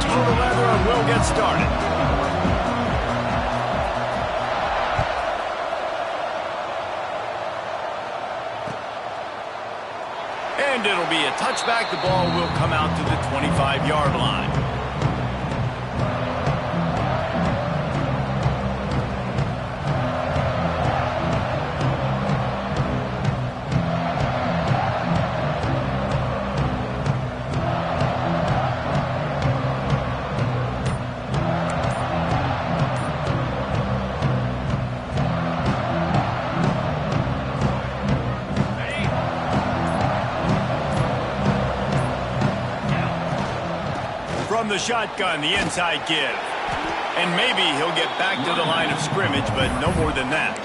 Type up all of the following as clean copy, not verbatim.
toe to leather and we'll get started. And it'll be a touchback. The ball will come out to the 25-yard line. From the shotgun, the inside give. And maybe he'll get back to the line of scrimmage, but no more than that.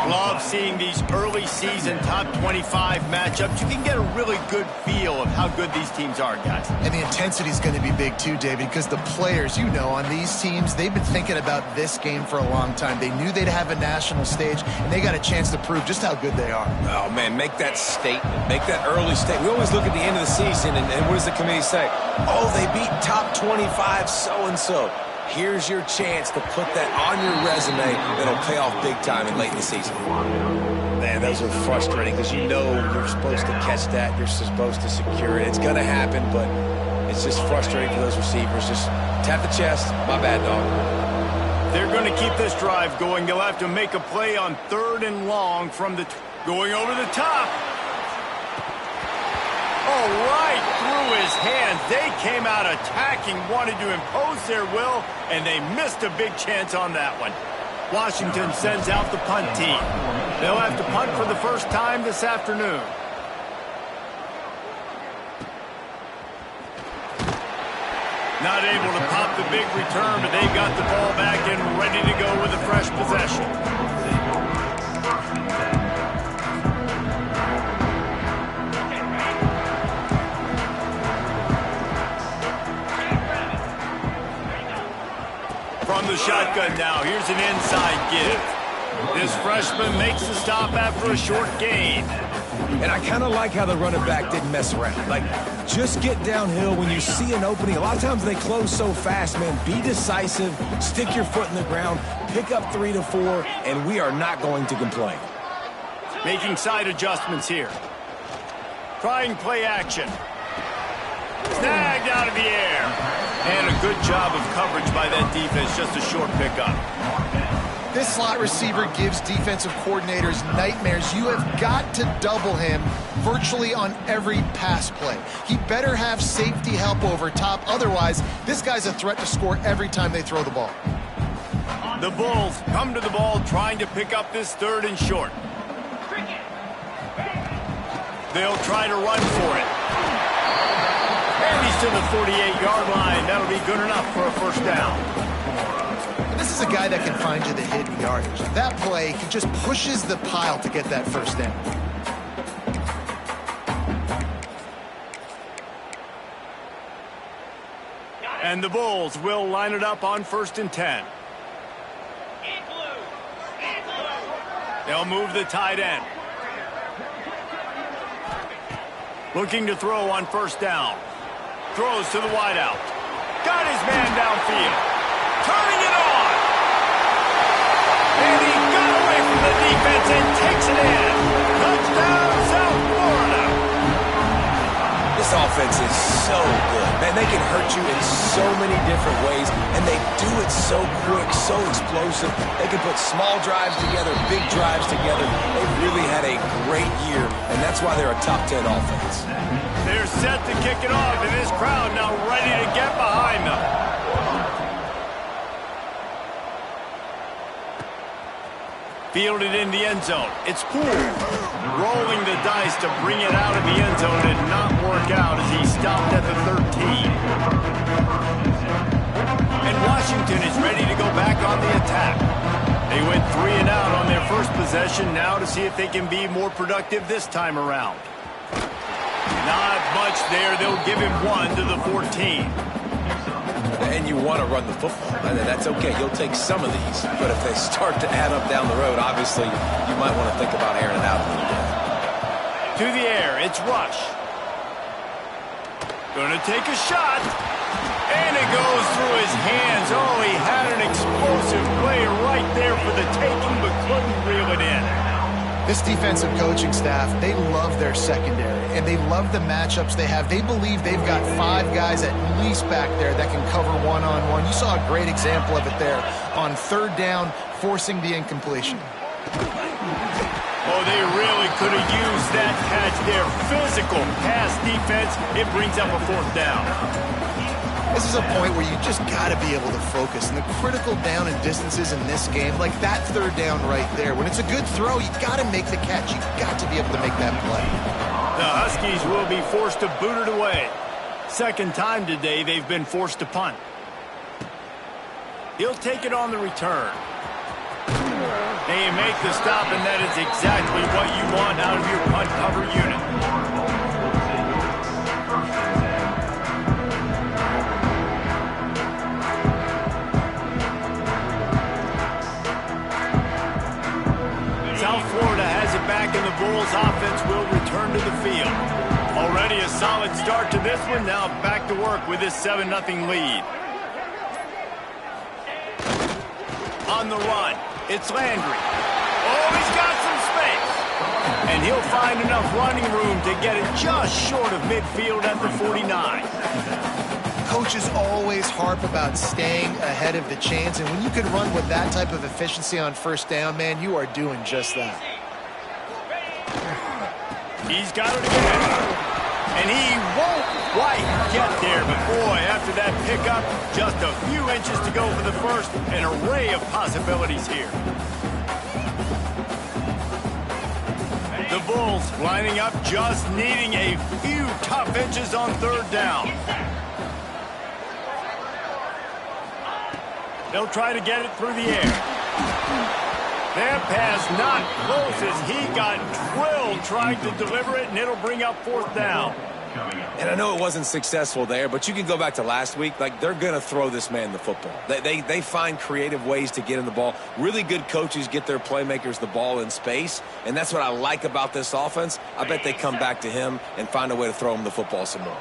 Love seeing these early season top 25 matchups. You can get a really good feel of how good these teams are, guys. And the intensity is going to be big too, David, because the players, you know, on these teams, they've been thinking about this game for a long time. They knew they'd have a national stage, and they got a chance to prove just how good they are. Oh, man, make that statement. Make that early statement. We always look at the end of the season, and what does the committee say? Oh, they beat top 25 so-and-so. Here's your chance to put that on your resume that'll pay off big time in late in the season. Man, those are frustrating because you know you're supposed to catch that. You're supposed to secure it. It's going to happen, but it's just frustrating for those receivers. Just tap the chest. My bad, dog. They're going to keep this drive going. They'll have to make a play on 3rd and long from the... going over the top. Oh, right through his hands. They came out attacking, wanted to impose their will, and they missed a big chance on that one. Washington sends out the punt team. They'll have to punt for the first time this afternoon. Not able to pop the big return, but they've got the ball back and ready to go with a fresh possession. From the shotgun now, here's an inside give. This freshman makes the stop after a short gain. And I kind of like how the running back didn't mess around. Like, just get downhill when you see an opening. A lot of times they close so fast, man. Be decisive, stick your foot in the ground, pick up 3 to 4, and we are not going to complain. Making side adjustments here. Trying play action. Snagged out of the air. And a good job of coverage by that defense, just a short pickup. This slot receiver gives defensive coordinators nightmares. You have got to double him virtually on every pass play. He better have safety help over top. Otherwise, this guy's a threat to score every time they throw the ball. The Bulls come to the ball trying to pick up this 3rd and short. They'll try to run for it. And he's to the 48-yard line. That'll be good enough for a first down. And this is a guy that can find you the hidden yardage. That play, he just pushes the pile to get that first down. And the Bulls will line it up on 1st and 10. They'll move the tight end. Looking to throw on 1st down. Throws to the wideout. Got his man downfield. Turning it on. And he got away from the defense and takes it in. Touchdown, South Florida. This offense is so good. Man, they can hurt you in so many different ways, and they do it so quick, so explosive. They can put small drives together, big drives together. They've really had a great year, and that's why they're a top 10 offense. They're set to kick it off, and this crowd now ready to get behind them. Fielded in the end zone. It's Poole. Rolling the dice to bring it out of the end zone. Did not work out as he stopped at the 13. And Washington is ready to go back on the attack. They went 3 and out on their first possession. Now to see if they can be more productive this time around. Not much there. They'll give him 1 to the 14. And you want to run the football. And that's okay. You'll take some of these. But if they start to add up down the road, obviously, you might want to think about airing it out a little bit. To the air, it's Rush. Gonna take a shot. And it goes through his hands. Oh, he had an explosive play right there for the taking, but couldn't reel it in. This defensive coaching staff, they love their secondary, and they love the matchups they have. They believe they've got 5 guys at least back there that can cover one-on-one. You saw a great example of it there on 3rd down, forcing the incompletion. Oh, they really could have used that catch there. Physical pass defense. It brings up a 4th down. This is a point where you just got to be able to focus. And the critical down and distances in this game, like that 3rd down right there, when it's a good throw, you got to make the catch. You got to be able to make that play. The Huskies will be forced to boot it away. 2nd time today they've been forced to punt. He'll take it on the return. They make the stop, and that is exactly what you want out of your punt cover unit. South Florida has it back, and the Bulls offense will return to the field. Already a solid start to this one. Now back to work with this 7-0 lead. On the run, it's Landry. Oh, he's got some space. And he'll find enough running room to get it just short of midfield at the 49. Coaches always harp about staying ahead of the chains, and when you can run with that type of efficiency on 1st down, man, you are doing just that. He's got it again. And he won't quite get there, but boy, after that pickup, just a few inches to go for the first. An array of possibilities here. The Bulls lining up, just needing a few tough inches on 3rd down. They'll try to get it through the air. That pass not close as he got drilled trying to deliver it, and it'll bring up 4th down. And I know it wasn't successful there, but you can go back to last week. Like, they're going to throw this man the football. They find creative ways to get him the ball. Really good coaches get their playmakers the ball in space, and that's what I like about this offense. I bet they come back to him and find a way to throw him the football some more.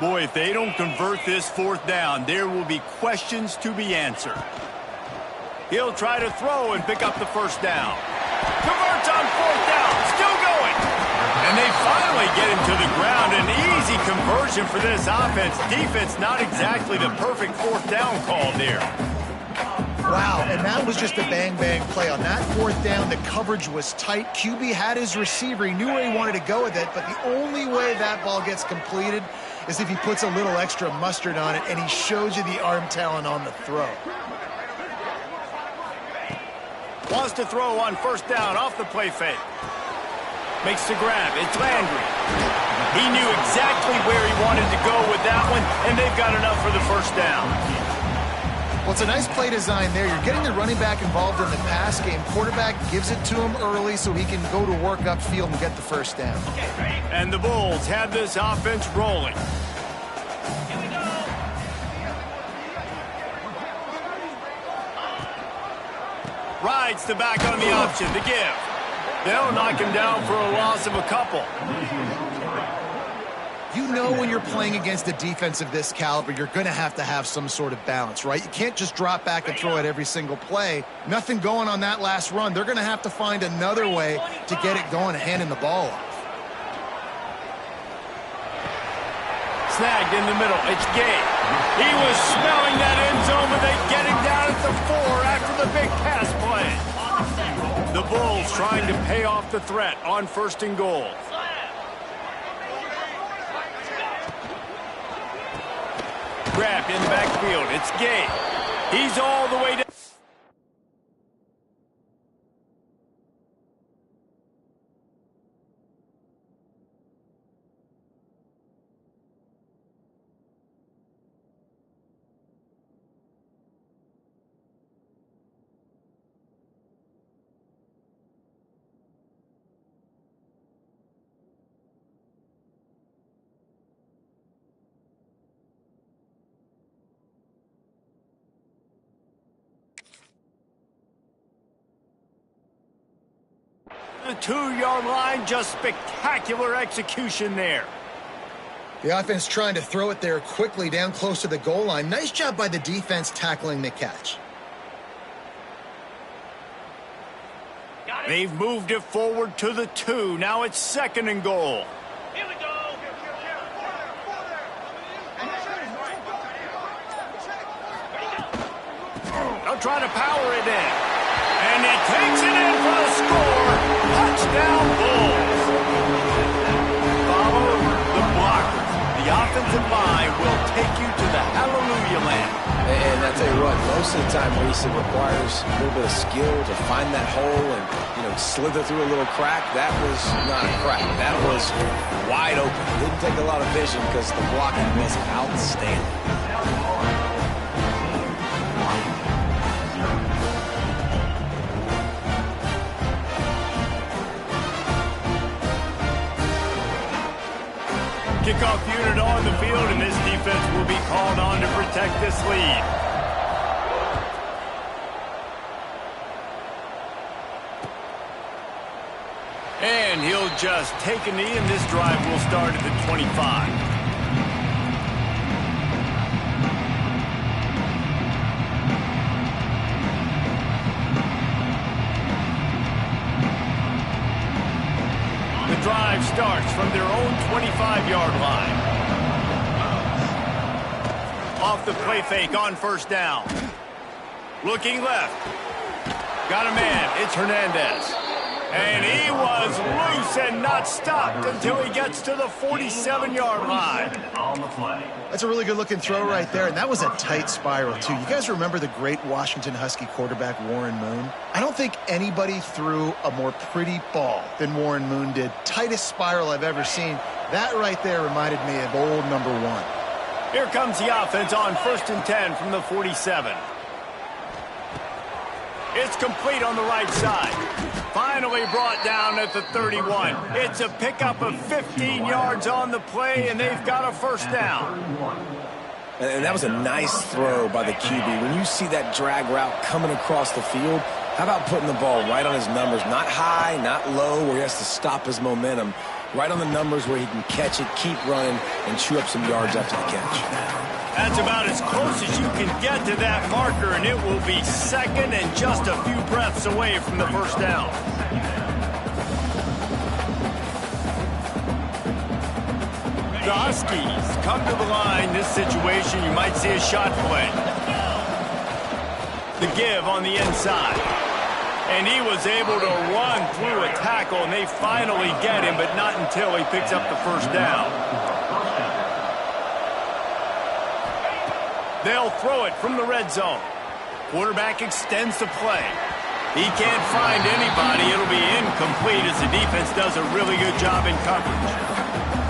Boy, if they don't convert this 4th down, there will be questions to be answered. He'll try to throw and pick up the 1st down. Converts on 4th down, still going. And they finally get him to the ground. An easy conversion for this offense. Defense, not exactly the perfect 4th down call there. Wow, and that was just a bang-bang play. On that 4th down, the coverage was tight. QB had his receiver. He knew where he wanted to go with it, but the only way that ball gets completed is if he puts a little extra mustard on it, and he shows you the arm talent on the throw. Wants to throw on 1st down off the play fake. Makes the grab. It's Landry. He knew exactly where he wanted to go with that one, and they've got enough for the 1st down. Well, it's a nice play design there. You're getting the running back involved in the pass game. Quarterback gives it to him early so he can go to work upfield and get the 1st down. And the Bulls have this offense rolling. Rides the back on the option to give. They'll knock him down for a loss of a couple. You know when you're playing against a defense of this caliber, you're going to have some sort of balance, right? You can't just drop back and throw it every single play. Nothing going on that last run. They're going to have to find another way to get it going and handing the ball off. Snagged in the middle. It's Gay. He was smelling that end zone, but they get him down at the 4 after the big pass play. The Bulls trying to pay off the threat on 1st and goal. Grabbed in the backfield. It's Gay. He's all the way down. The 2-yard line, just spectacular execution there. The offense trying to throw it there quickly down close to the goal line. Nice job by the defense tackling the catch. They've moved it forward to the 2. Now it's 2nd and goal. Here we go. They'll try to power it in. And he takes it in for the score. Touchdown, Bulls. Follow the blockers. The offensive line will take you to the hallelujah land. And I tell you what, most of the time, Reese, it requires a little bit of skill to find that hole and, slither through a little crack. That was not a crack. That was wide open. Didn't take a lot of vision because the blocking was outstanding. Kickoff unit on the field, and this defense will be called on to protect this lead. And he'll just take a knee, and this drive will start at the 25. The drive starts from their own 25-yard line. Off the play fake on 1st down. Looking left. Got a man. It's Hernandez. And he was loose and not stopped until he gets to the 47-yard line. That's a really good-looking throw right there, and that was a tight spiral, too. You guys remember the great Washington Husky quarterback Warren Moon? I don't think anybody threw a more pretty ball than Warren Moon did. Tightest spiral I've ever seen. That right there reminded me of old number 1. Here comes the offense on 1st and 10 from the 47. It's complete on the right side. Finally brought down at the 31. It's a pickup of 15 yards on the play, and they've got a 1st down. And that was a nice throw by the QB. When you see that drag route coming across the field, how about putting the ball right on his numbers? Not high, not low, where he has to stop his momentum. Right on the numbers where he can catch it, keep running, and chew up some yards after the catch. That's about as close as you can get to that marker, and it will be 2nd and just a few breaths away from the 1st down. The Huskies come to the line. This situation, you might see a shot play. The give on the inside. And he was able to run through a tackle, and they finally get him, but not until he picks up the 1st down. They'll throw it from the red zone. Quarterback extends the play. He can't find anybody. It'll be incomplete as the defense does a really good job in coverage.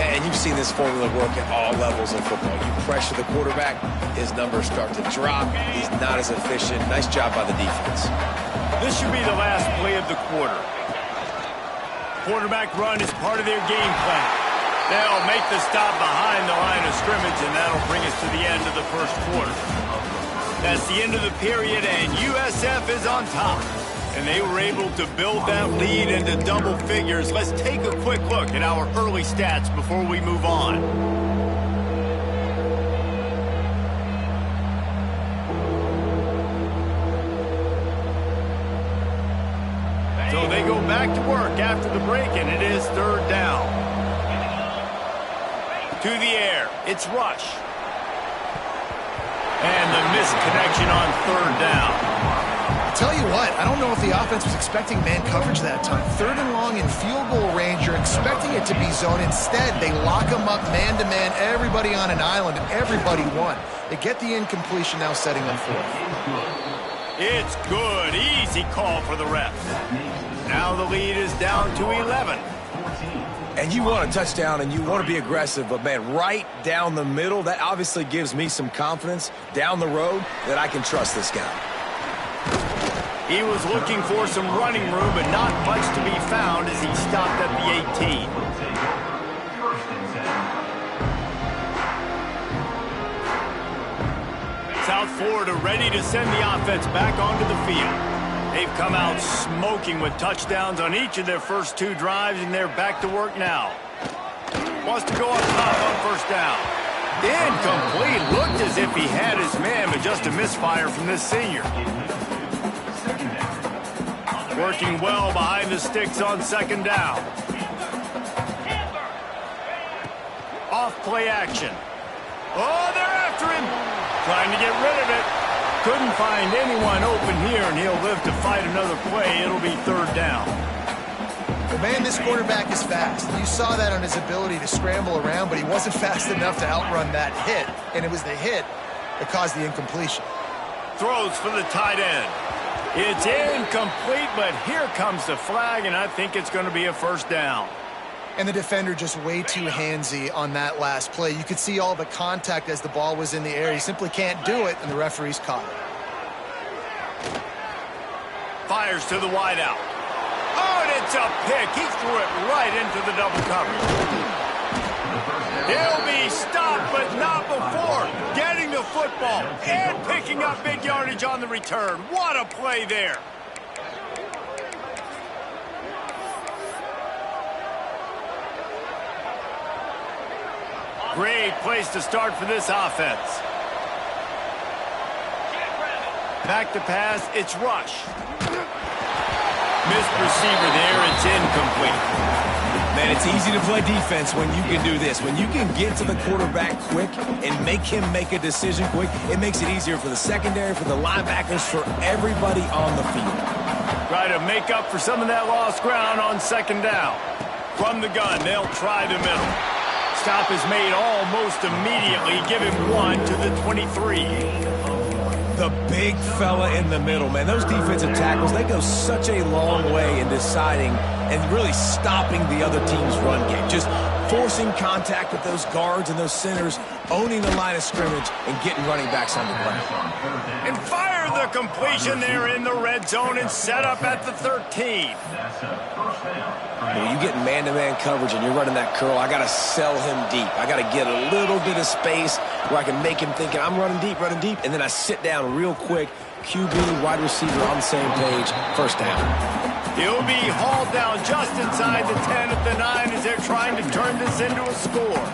And you've seen this formula work at all levels of football. You pressure the quarterback, his numbers start to drop. He's not as efficient. Nice job by the defense. This should be the last play of the quarter. Quarterback run is part of their game plan. They'll make the stop behind the line of scrimmage, and that'll bring us to the end of the 1st quarter. That's the end of the period, and USF is on top. And they were able to build that lead into double figures. Let's take a quick look at our early stats before we move on. So they go back to work after the break, and it is 3rd down. To the air, it's Rush. And the missed connection on 3rd down. I tell you what, I don't know if the offense was expecting man coverage that time. 3rd and long in field goal range, you're expecting it to be zone. Instead, they lock them up man-to-man, everybody on an island, and everybody won. They get the incompletion, now setting them 4th. It's good. Easy call for the refs. Now the lead is down to 11. And you want a touchdown and you want to be aggressive, but, man, right down the middle, that obviously gives me some confidence down the road that I can trust this guy. He was looking for some running room, but not much to be found as he stopped at the 18. South Florida ready to send the offense back onto the field. They've come out smoking with touchdowns on each of their first 2 drives, and they're back to work now. Wants to go up top on first down. Incomplete. Looked as if he had his man, but just a misfire from this senior. Working well behind the sticks on second down. Off play action. Oh, they're after him. Trying to get rid of it. Couldn't find anyone open here, and he'll live to fight another play. It'll be third down. Well, man, this quarterback is fast. You saw that on his ability to scramble around, but he wasn't fast enough to outrun that hit, and it was the hit that caused the incompletion. Throws for the tight end. It's incomplete, but here comes the flag, and I think it's going to be a first down. And the defender just way too handsy on that last play. You could see all the contact as the ball was in the air. He simply can't do it, and the referee's caught it. Fires to the wideout. Oh, and it's a pick. He threw it right into the double coverage. He'll be stopped, but not before getting the football and picking up big yardage on the return. What a play there. Great place to start for this offense. Back to pass, it's Rush. Missed receiver there, it's incomplete. Man, it's easy to play defense when you can do this. When you can get to the quarterback quick and make him make a decision quick, it makes it easier for the secondary, for the linebackers, for everybody on the field. Try to make up for some of that lost ground on second down. From the gun, they'll try the middle. Stop is made almost immediately. Give him one to the 23. The big fella in the middle, man. Those defensive tackles, they go such a long way in deciding and really stopping the other team's run game. Just forcing contact with those guards and those centers, owning the line of scrimmage, and getting running backs on the ground. And fire the completion there in the red zone and set up at the 13. When you get man-to-man coverage and you're running that curl, I got to sell him deep. I got to get a little bit of space where I can make him think I'm running deep, and then I sit down real quick. QB, wide receiver on the same page, first down. He'll be hauled down just inside the 10 at the 9 as they're trying to turn this into a score.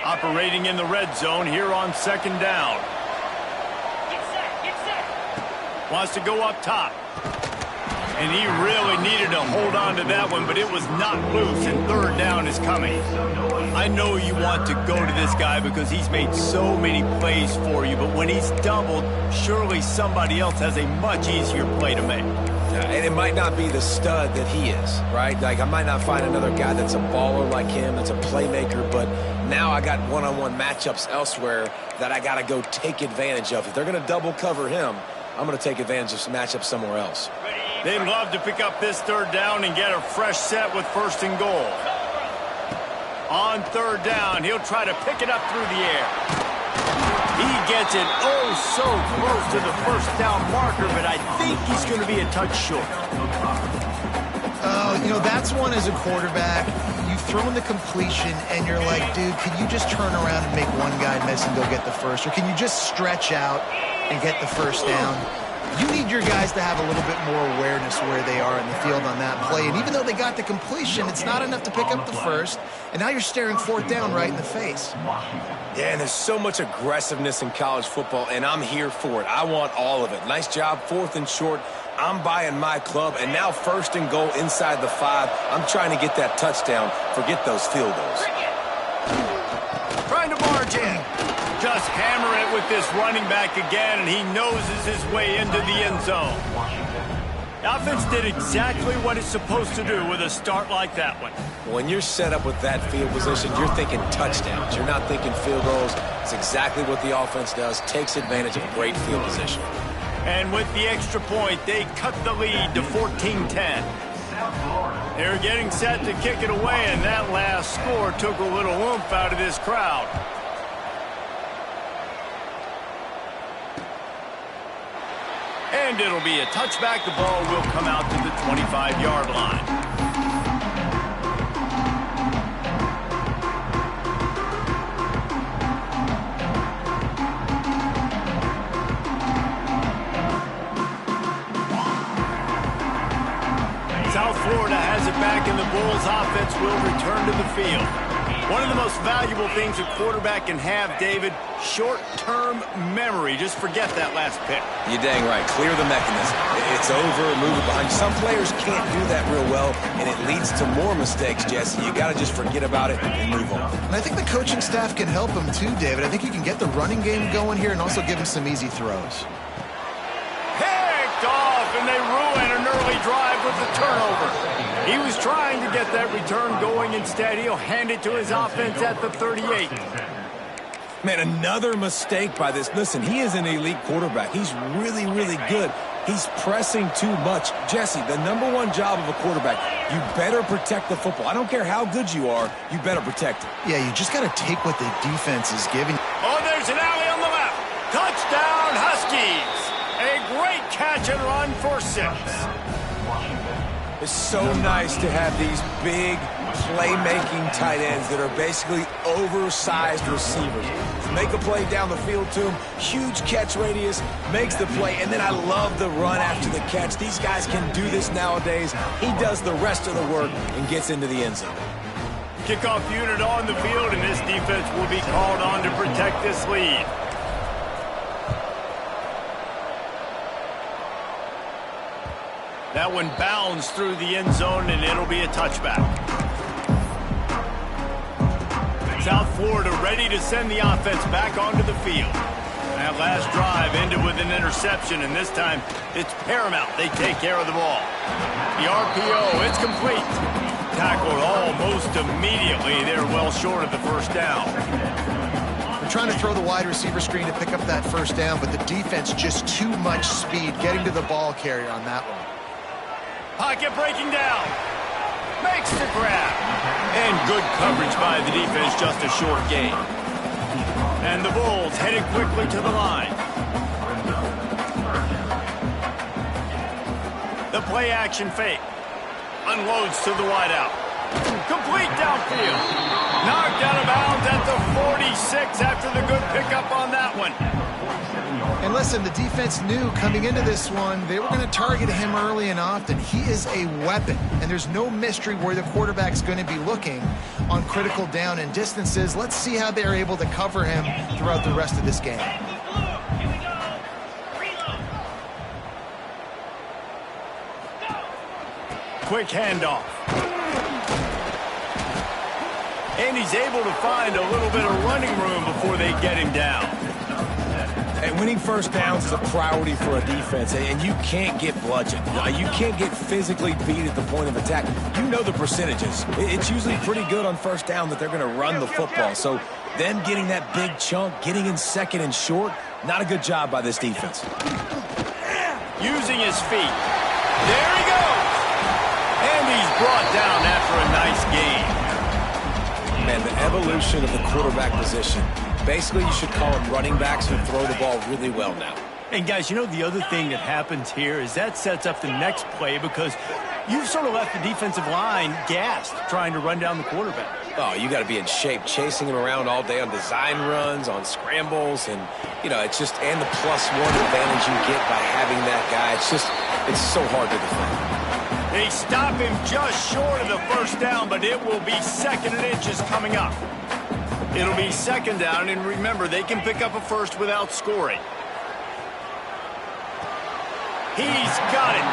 Operating in the red zone here on second down. Wants to go up top. And he really needed to hold on to that one, but it was not loose, and third down is coming. I know you want to go to this guy because he's made so many plays for you, but when he's doubled, surely somebody else has a much easier play to make. Yeah, and it might not be the stud that he is, right? Like, I might not find another guy that's a baller like him, that's a playmaker, but now I got one-on-one matchups elsewhere that I got to go take advantage of. If they're going to double cover him, I'm going to take advantage of some matchups somewhere else. They'd love to pick up this third down and get a fresh set with first and goal. On third down, he'll try to pick it up through the air. He gets it so close to the first down marker, but I think he's going to be a touch short. You know, that's one as a quarterback. You throw in the completion, and you're like, dude, can you just turn around and make one guy miss and go get the first? Or can you just stretch out and get the first down? You need your guys to have a little bit more awareness where they are in the field on that play. And even though they got the completion, it's not enough to pick up the first. And now you're staring fourth down right in the face. Yeah, and there's so much aggressiveness in college football, and I'm here for it. I want all of it. Nice job, fourth and short. I'm buying my club, and now first and goal inside the 5. I'm trying to get that touchdown. Forget those field goals. Trying to barge in. Just hammer it with this running back again, and he noses his way into the end zone. The offense did exactly what it's supposed to do with a start like that one. When you're set up with that field position, you're thinking touchdowns. You're not thinking field goals. It's exactly what the offense does, takes advantage of great field position. And with the extra point, they cut the lead to 14-10. They're getting set to kick it away, and that last score took a little oomph out of this crowd. And it'll be a touchback. The ball will come out to the 25-yard line. South Bulls offense will return to the field. One of the most valuable things a quarterback can have, David, short-term memory. Just forget that last pick. You're dang right. Clear the mechanism. It's over, move it behind. Some players can't do that real well, and it leads to more mistakes, Jesse. You got to just forget about it and move on. And I think the coaching staff can help him too, David. I think you can get the running game going here and also give him some easy throws. Picked off, and they ruin an early drive with the turnover. He was trying to get that return going. Instead, he'll hand it to his offense at the 38. Man, another mistake by this. Listen, he is an elite quarterback. He's really, really good. He's pressing too much. Jesse, the #1 job of a quarterback, you better protect the football. I don't care how good you are, you better protect it. Yeah, you just got to take what the defense is giving. Oh, there's an alley on the left. Touchdown, Huskies. A great catch and run for 6. It's so nice to have these big playmaking tight ends that are basically oversized receivers. Make a play down the field to him, huge catch radius, makes the play, and then I love the run after the catch. These guys can do this nowadays. He does the rest of the work and gets into the end zone. Kickoff unit on the field, and this defense will be called on to protect this lead. That one bounds through the end zone, and it'll be a touchback. South Florida ready to send the offense back onto the field. That last drive ended with an interception, and this time it's paramount they take care of the ball. The RPO, it's complete. Tackled almost immediately. They're well short of the first down. They're trying to throw the wide receiver screen to pick up that first down, but the defense just too much speed getting to the ball carrier on that one. Pocket breaking down. Makes the grab. And good coverage by the defense, just a short gain. And the Bulls headed quickly to the line. The play action fake. Unloads to the wideout. Complete downfield. Knocked out of bounds at the 46 after the good pickup on that one. And listen, the defense knew coming into this one, they were going to target him early and often. He is a weapon, and there's no mystery where the quarterback's going to be looking on critical down and distances. Let's see how they're able to cover him throughout the rest of this game. Quick handoff. And he's able to find a little bit of running room before they get him down. And winning first downs is a priority for a defense, and you can't get bludgeoned. You can't get physically beat at the point of attack. You know the percentages. It's usually pretty good on first down that they're going to run the football. So them getting that big chunk, getting in second and short, not a good job by this defense. Using his feet. There he goes. And he's brought down after a nice game. Man, the evolution of the quarterback position. Basically, you should call them running backs who throw the ball really well now. And, guys, you know the other thing that happens here is that sets up the next play because you've sort of left the defensive line gassed trying to run down the quarterback. Oh, you got to be in shape, chasing him around all day on design runs, on scrambles, and, you know, it's just, and the +1 advantage you get by having that guy. It's so hard to defend. They stop him just short of the first down, but it will be 2nd and inches coming up. It'll be 2nd down, and remember, they can pick up a first without scoring. He's got it.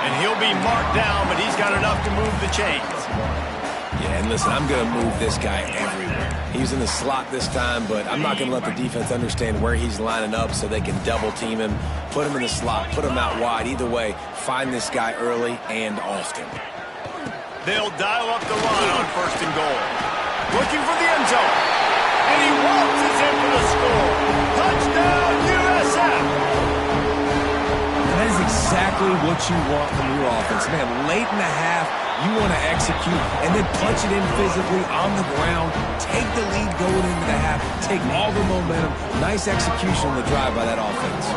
And he'll be marked down, but he's got enough to move the chains. Yeah, and listen, I'm going to move this guy everywhere. He's in the slot this time, but I'm not going to let the defense understand where he's lining up so they can double team him, put him in the slot, put him out wide. Either way, find this guy early and often. They'll dial up the run on 1st and goal. Looking for the end zone. And he waltzes in for the score. Touchdown, USF! And that is exactly what you want from your offense. Man, late in the half, you want to execute and then punch it in physically on the ground. Take the lead going into the half. Take all the momentum. Nice execution on the drive by that offense.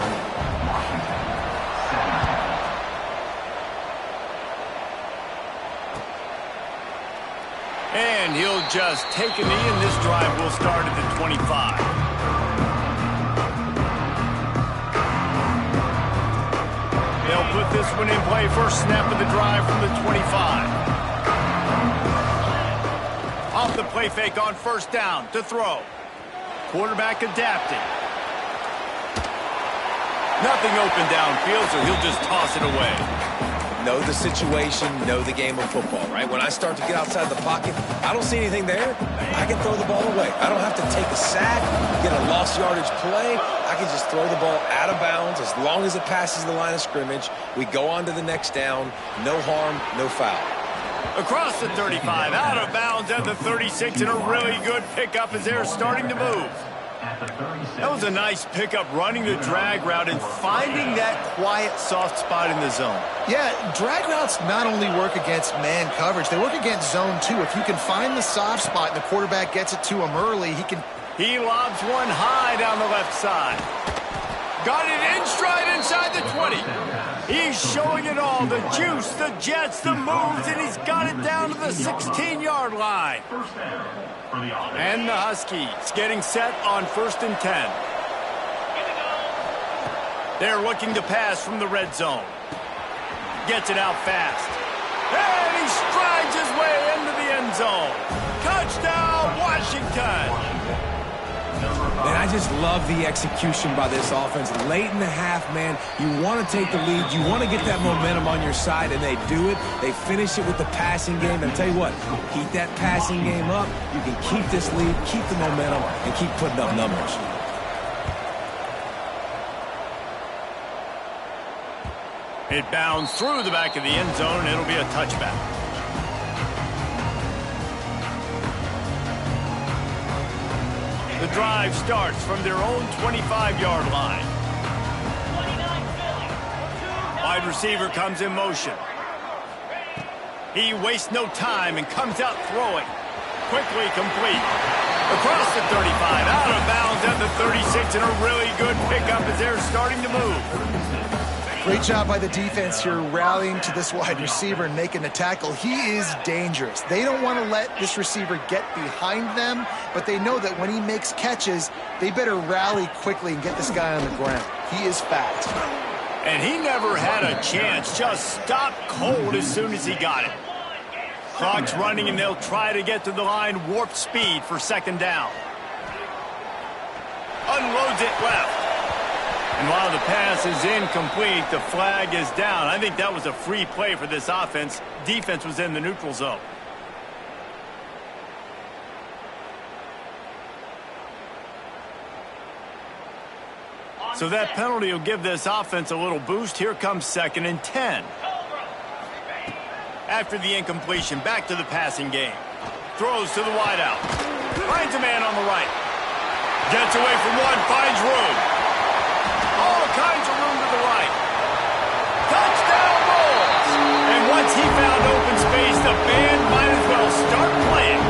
And he'll just take a knee, and this drive will start at the 25. They'll put this one in play. First snap of the drive from the 25. Off the play fake on first down to throw. Quarterback adapting. Nothing open downfield, so he'll just toss it away. Know the situation, know the game of football, right? When I start to get outside the pocket, I don't see anything there, I can throw the ball away. I don't have to take a sack, get a lost yardage play. I can just throw the ball out of bounds as long as it passes the line of scrimmage. We go on to the next down. No harm, no foul. Across the 35, out of bounds at the 36, and a really good pickup as they're starting to move. That was a nice pickup, running the drag route and finding that quiet, soft spot in the zone. Yeah, drag routes not only work against man coverage, they work against zone too. If you can find the soft spot and the quarterback gets it to him early, He lobs one high down the left side. Got it in stride inside the 20. He's showing it all, the juice, the jets, the moves, and he's got it down to the 16-yard line. And the Huskies getting set on 1st and 10. They're looking to pass from the red zone. Gets it out fast. And he strides his way into the end zone. Touchdown, Washington. Man, I just love the execution by this offense. Late in the half, man, you want to take the lead. You want to get that momentum on your side, and they do it. They finish it with the passing game. And I'll tell you what, keep that passing game up. You can keep this lead, keep the momentum, and keep putting up numbers. It bounds through the back of the end zone, and it'll be a touchback. The drive starts from their own 25-yard line. Wide receiver comes in motion. He wastes no time and comes out throwing. Quickly complete. Across the 35, out of bounds at the 36, and a really good pickup as they're starting to move. Great job by the defense here rallying to this wide receiver and making the tackle. He is dangerous. They don't want to let this receiver get behind them, but they know that when he makes catches, they better rally quickly and get this guy on the ground. He is fast. And he never had a chance. Just stopped cold as soon as he got it. Clock's running, and they'll try to get to the line warp speed for 2nd down. Unloads it left. And while the pass is incomplete, the flag is down. I think that was a free play for this offense. Defense was in the neutral zone. So that penalty will give this offense a little boost. Here comes 2nd and 10. After the incompletion, back to the passing game. Throws to the wideout. Finds a man on the right. Gets away from one, finds room. All kinds of room to the right. Touchdown Bulls! And once he found open space, the band might as well start playing.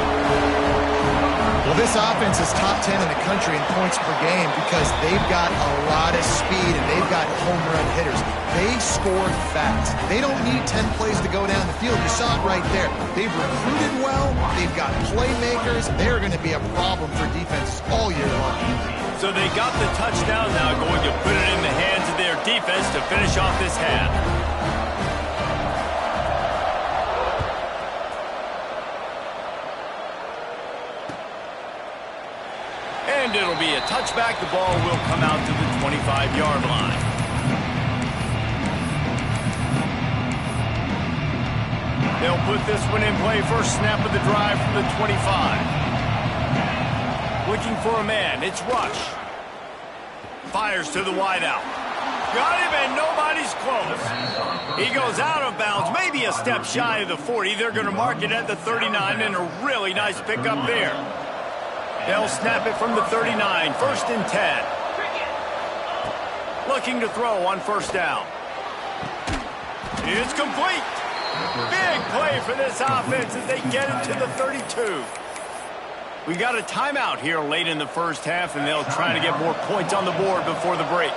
Well, this offense is top 10 in the country in points per game because they've got a lot of speed and they've got home run hitters. They score fast. They don't need 10 plays to go down the field. You saw it right there. They've recruited well. They've got playmakers. They're going to be a problem for defenses all year long. So they got the touchdown, now going to put it in the hands of their defense to finish off this half. And it'll be a touchback. The ball will come out to the 25-yard line. They'll put this one in play. First snap of the drive from the 25. Looking for a man. It's Rush. Fires to the wideout. Got him, and nobody's close. He goes out of bounds, maybe a step shy of the 40. They're going to mark it at the 39, and a really nice pickup there. They'll snap it from the 39, 1st and 10. Looking to throw on 1st down. It's complete. Big play for this offense as they get it to the 32. We got a timeout here late in the first half, and they'll try to get more points on the board before the break.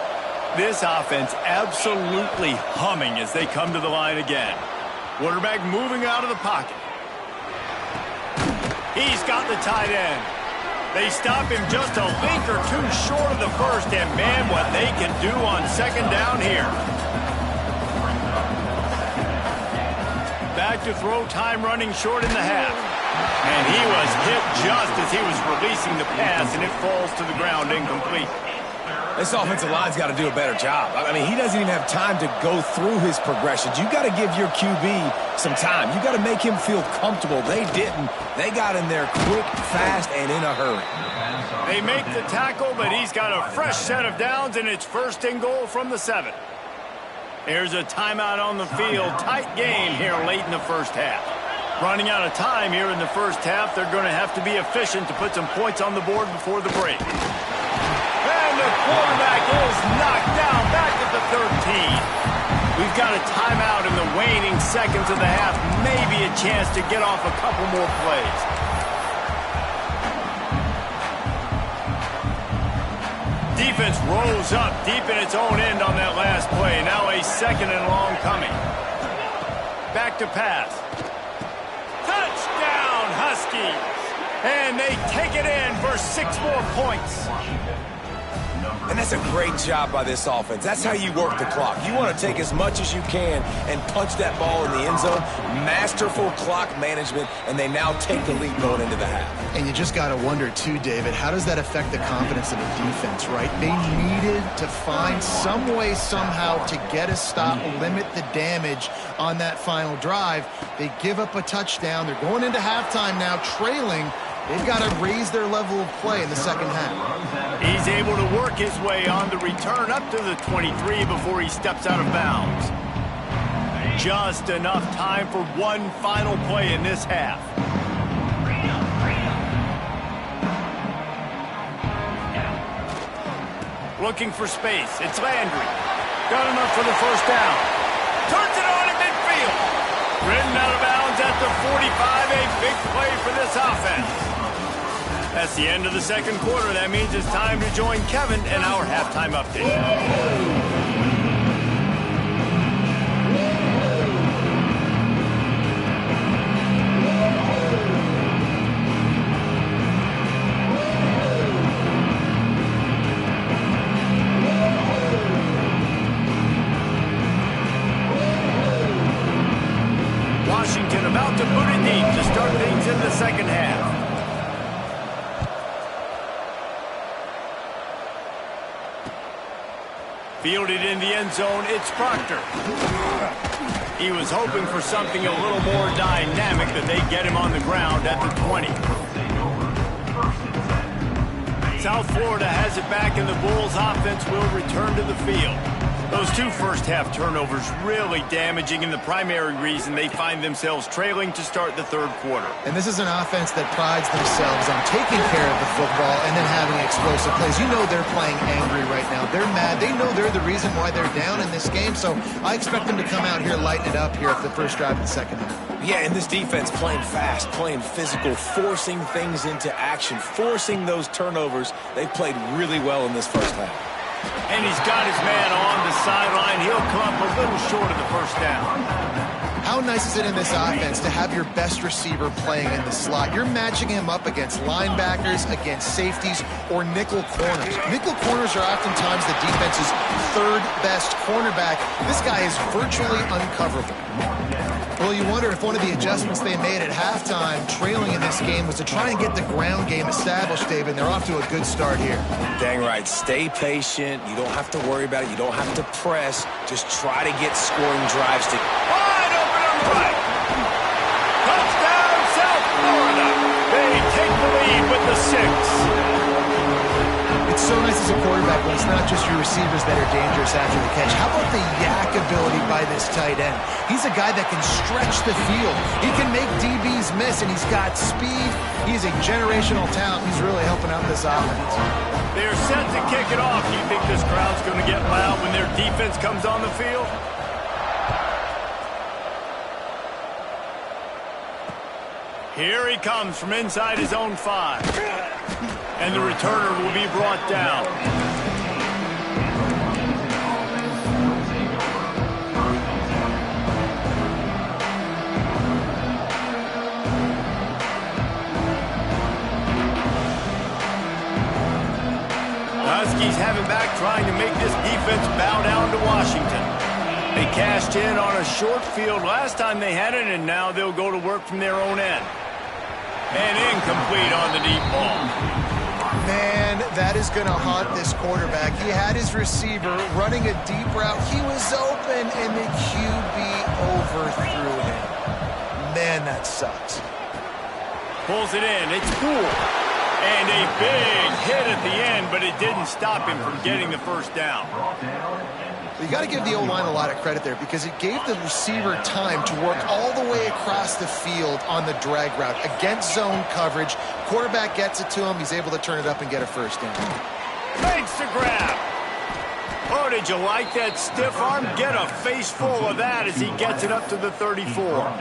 This offense absolutely humming as they come to the line again. Quarterback moving out of the pocket. He's got the tight end. They stop him just a link or two short of the first, and man, what they can do on 2nd down here. Back to throw, time running short in the half. And he was hit just as he was releasing the pass, and it falls to the ground incomplete. This offensive line's got to do a better job. I mean, he doesn't even have time to go through his progressions. You got to give your QB some time. You got to make him feel comfortable. They didn't. They got in there quick, fast, and in a hurry. They make the tackle, but he's got a fresh set of downs, and it's 1st and goal from the 7. There's a timeout on the field. Tight game here late in the first half. Running out of time here in the first half. They're going to have to be efficient to put some points on the board before the break. And the quarterback is knocked down back at the 13. We've got a timeout in the waning seconds of the half. Maybe a chance to get off a couple more plays. Defense rolls up deep in its own end on that last play. Now a 2nd and long coming. Back to pass. Touchdown, Huskies. And they take it in for 6 more points. And that's a great job by this offense. That's how you work the clock. You want to take as much as you can and punch that ball in the end zone. Masterful clock management, and they now take the lead going into the half. And you just got to wonder, too, David, how does that affect the confidence of the defense, right? They needed to find some way, somehow, to get a stop, limit the damage on that final drive. They give up a touchdown. They're going into halftime now, trailing. They've got to raise their level of play in the second half. He's able to work his way on the return up to the 23 before he steps out of bounds. Just enough time for one final play in this half. Looking for space. It's Landry. Got enough for the 1st down. Turns it on at midfield. Ridden out of bounds at the 45. A big play for this offense. That's the end of the 2nd quarter. That means it's time to join Kevin in our halftime update. Washington about to put it deep to start things in the second half. Fielded in the end zone, it's Proctor. He was hoping for something a little more dynamic, but they get him on the ground at the 20. South Florida has it back, and the Bulls offense will return to the field. Those 2 first-half turnovers really damaging, and the primary reason they find themselves trailing to start the 3rd quarter. And this is an offense that prides themselves on taking care of the football and then having explosive plays. You know they're playing angry right now. They're mad. They know they're the reason why they're down in this game, so I expect them to come out here, lighten it up here at the first drive of the second half. Yeah, and this defense playing fast, playing physical, forcing things into action, forcing those turnovers. They played really well in this first half. And he's got his man on the sideline. He'll come up a little short of the 1st down. How nice is it in this offense to have your best receiver playing in the slot? You're matching him up against linebackers, against safeties, or nickel corners. Nickel corners are oftentimes the defense's 3rd best cornerback. This guy is virtually uncoverable. Well, you wonder if one of the adjustments they made at halftime, trailing in this game, was to try and get the ground game established, David. They're off to a good start here. Dang right. Stay patient. You don't have to worry about it. You don't have to press. Just try to get scoring drives to... Wide open on the right. Touchdown, South Florida. They take the lead with the 6. It's so nice as a quarterback when it's not just your receivers that are dangerous after the catch. How about the yak ability by this tight end? He's a guy that can stretch the field. He can make DBs miss, and he's got speed. He's a generational talent. He's really helping out this offense. They're set to kick it off. Do you think this crowd's going to get loud when their defense comes on the field? Here he comes from inside his own 5. And the returner will be brought down. The Huskies have it back, trying to make this defense bow down to Washington. They cashed in on a short field last time they had it, and now they'll go to work from their own end. And incomplete on the deep ball. Man, that is going to haunt this quarterback. He had his receiver running a deep route. He was open, and the QB overthrew him. Man, that sucks. Pulls it in. It's cool. And a big hit at the end, but it didn't stop him from getting the first down. You got to give the O-line a lot of credit there because it gave the receiver time to work all the way across the field on the drag route against zone coverage. Quarterback gets it to him. He's able to turn it up and get a first down. Makes the grab. Oh, did you like that stiff arm? Get a face full of that as he gets it up to the 34.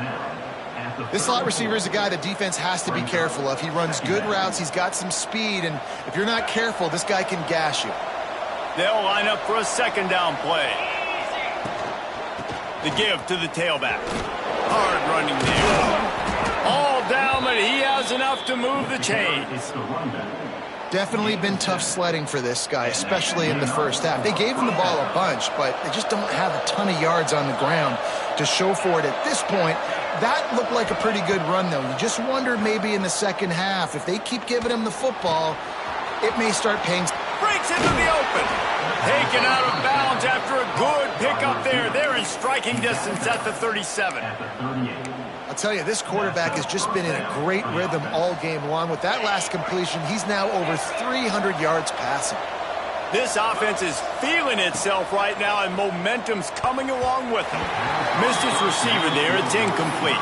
This slot receiver is a guy the defense has to be careful of. He runs good routes. He's got some speed, and if you're not careful, this guy can gash you. They'll line up for a second down play. The give to the tailback. Hard running there. All down, but he has enough to move the chains. Definitely been tough sledding for this guy, especially in the first half. They gave him the ball a bunch, but they just don't have a ton of yards on the ground to show for it at this point. That looked like a pretty good run, though. You just wonder maybe in the second half, if they keep giving him the football, it may start paying. Breaks into the open. Taken out of bounds after a good pickup there. They're in striking distance at the 37. I'll tell you, this quarterback has just been in a great rhythm all game long. With that last completion, he's now over 300 yards passing. This offense is feeling itself right now, and momentum's coming along with them. Missed his receiver there. It's incomplete.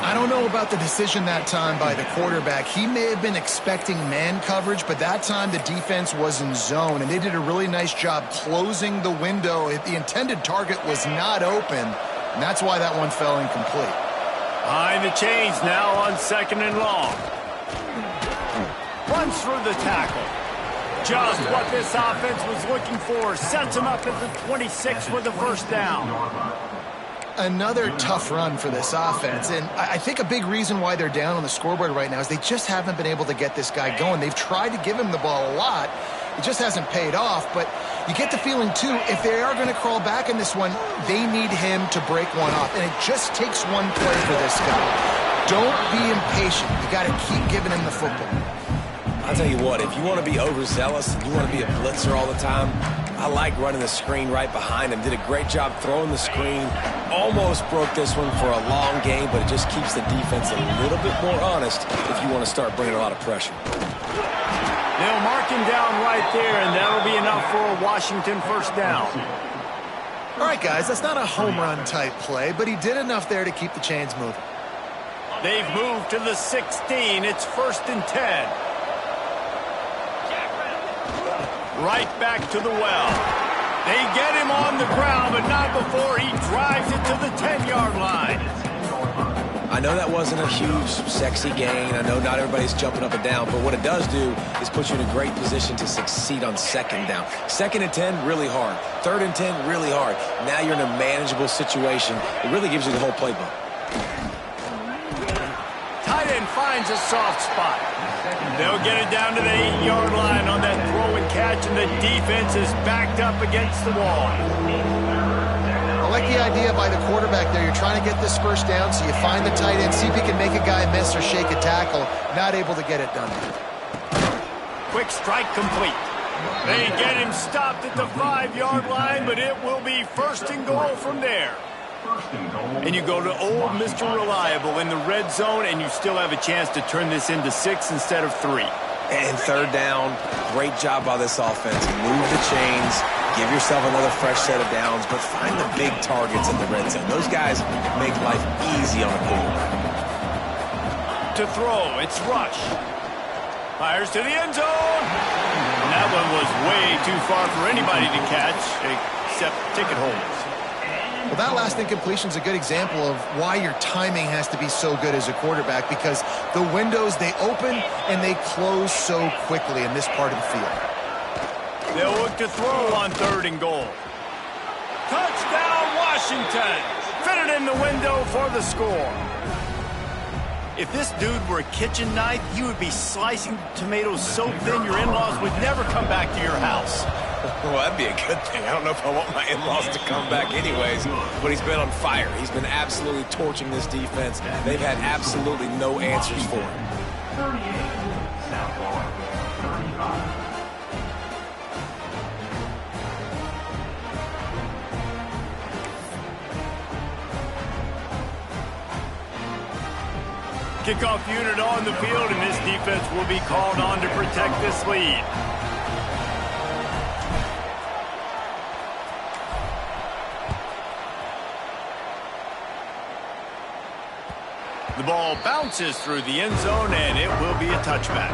I don't know about the decision that time by the quarterback. He may have been expecting man coverage, but that time the defense was in zone, and they did a really nice job closing the window. The intended target was not open, and that's why that one fell incomplete. Behind the chains now on second and long. Runs through the tackle. Just what this offense was looking for. Sets him up at the 26 for the first down. Another tough run for this offense, and I think a big reason why they're down on the scoreboard right now is they just haven't been able to get this guy going. They've tried to give him the ball a lot. It just hasn't paid off, but you get the feeling, too, if they are going to crawl back in this one, they need him to break one off, and it just takes one play for this guy. Don't be impatient. You got to keep giving him the football. I'll tell you what, if you want to be overzealous, you want to be a blitzer all the time, I like running the screen right behind him. Did a great job throwing the screen. Almost broke this one for a long game, but it just keeps the defense a little bit more honest if you want to start bringing a lot of pressure. They'll mark him down right there, and that'll be enough for a Washington first down. All right, guys, that's not a home run type play, but he did enough there to keep the chains moving. They've moved to the 16. It's 1st and 10. Right back to the well. They get him on the ground, but not before he drives it to the 10-yard line. I know that wasn't a huge, sexy gain. I know not everybody's jumping up and down, but what it does do is put you in a great position to succeed on second down. 2nd and 10, really hard. 3rd and 10, really hard. Now you're in a manageable situation. It really gives you the whole playbook. Tight end finds a soft spot. They'll get it down to the 8-yard line on that throw and catch, and the defense is backed up against the wall. I like the idea by the quarterback there. You're trying to get this first down, so you find the tight end, see if he can make a guy miss or shake a tackle. Not able to get it done. Quick strike complete. They get him stopped at the 5-yard line, but it will be 1st and goal from there. And you go to old Mr. Reliable in the red zone, and you still have a chance to turn this into 6 instead of 3. And 3rd down, great job by this offense. Move the chains, give yourself another fresh set of downs, but find the big targets in the red zone. Those guys make life easy on a quarterback. To throw, it's Rush. Fires to the end zone. And that one was way too far for anybody to catch, except ticket holders. Well, that last incompletion is a good example of why your timing has to be so good as a quarterback, because the windows, they open and they close so quickly in this part of the field. They'll look to throw on 3rd and goal. Touchdown, Washington! Fitted in the window for the score. If this dude were a kitchen knife, you would be slicing tomatoes so thin your in-laws would never come back to your house. Well, that'd be a good thing. I don't know if I want my in-laws to come back anyways, but he's been on fire. He's been absolutely torching this defense. They've had absolutely no answers for him. 38, snap ball, 35. Kickoff unit on the field, and this defense will be called on to protect this lead. The ball bounces through the end zone, and it will be a touchback.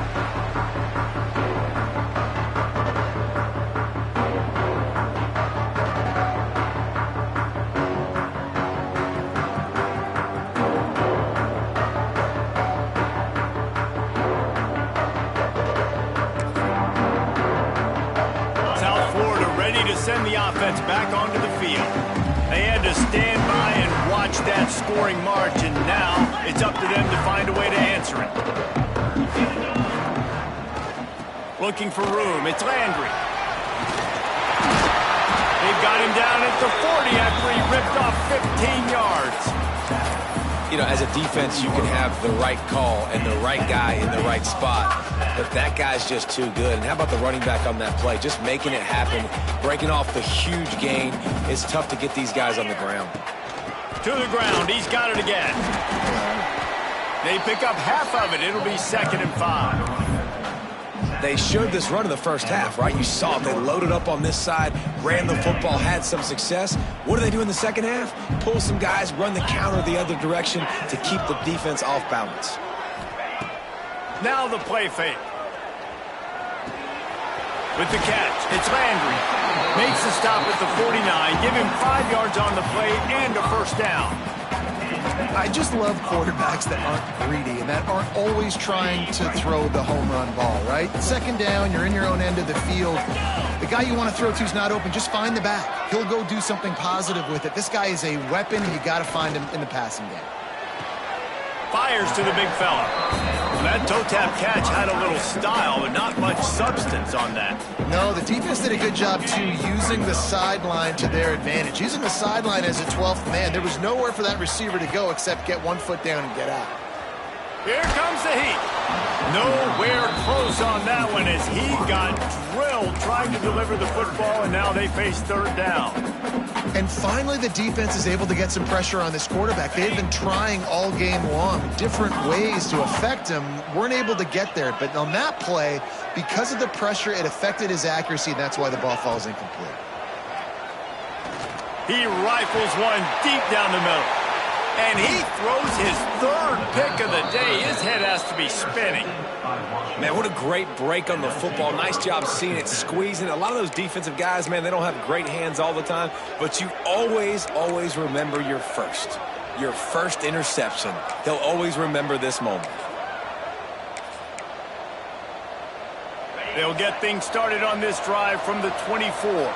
Send the offense back onto the field. They had to stand by and watch that scoring march, and now it's up to them to find a way to answer it. Looking for room. It's Landry. They've got him down at the 40 after he ripped off 15 yards. You know, as a defense, you can have the right call and the right guy in the right spot, but that guy's just too good. And how about the running back on that play? Just making it happen, breaking off the huge gain. It's tough to get these guys on the ground. To the ground. He's got it again. They pick up half of it. It'll be 2nd and 5. They showed this run in the first half, right? You saw it. They loaded up on this side, ran the football, had some success. What do they do in the second half? Pull some guys, run the counter the other direction to keep the defense off balance. Now the play fake. With the catch, it's Landry. Makes the stop at the 49. Give him 5 yards on the play and a first down. I just love quarterbacks that aren't greedy and that aren't always trying to throw the home run ball, right? 2nd down, you're in your own end of the field. The guy you want to throw to is not open. Just find the back. He'll go do something positive with it. This guy is a weapon, and you got to find him in the passing game. Fires to the big fella. That toe tap catch had a little style, but not much substance on that. No, the defense did a good job, too, using the sideline to their advantage. Using the sideline as a 12th man. There was nowhere for that receiver to go except get 1 foot down and get out. Here comes the heat. Nowhere close on that one as he got drilled trying to deliver the football, and now they face 3rd down. And finally, the defense is able to get some pressure on this quarterback. They've been trying all game long different ways to affect him. Weren't able to get there. But on that play, because of the pressure, it affected his accuracy, and that's why the ball falls incomplete. He rifles one deep down the middle. And he throws his 3rd pick of the day. His head has to be spinning. Man, what a great break on the football. Nice job seeing it, squeezing. A lot of those defensive guys, man, they don't have great hands all the time, but you always remember your first interception. They'll always remember this moment. They'll get things started on this drive from the 24.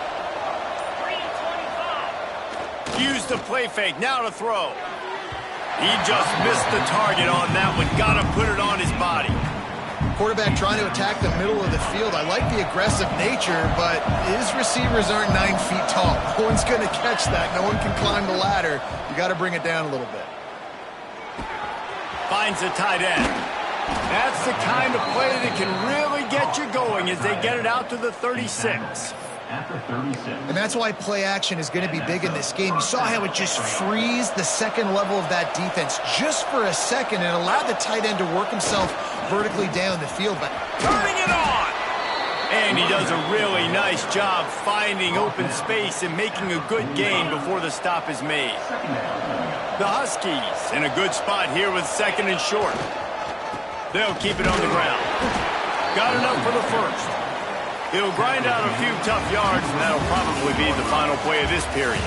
Use the play fake, now to throw. He just missed the target on that one. Got to put it on his body. Quarterback trying to attack the middle of the field. I like the aggressive nature, but his receivers aren't 9 feet tall. No one's going to catch that. No one can climb the ladder. You got to bring it down a little bit. Finds the tight end. That's the kind of play that can really get you going as they get it out to the 36. And that's why play action is going to be big in this game. You saw how it just frees the second level of that defense just for a second and allowed the tight end to work himself vertically down the field. But turning it on! And he does a really nice job finding open space and making a good gain before the stop is made. The Huskies in a good spot here with 2nd and short. They'll keep it on the ground. Got enough for the first. He'll grind out a few tough yards, and that'll probably be the final play of this period.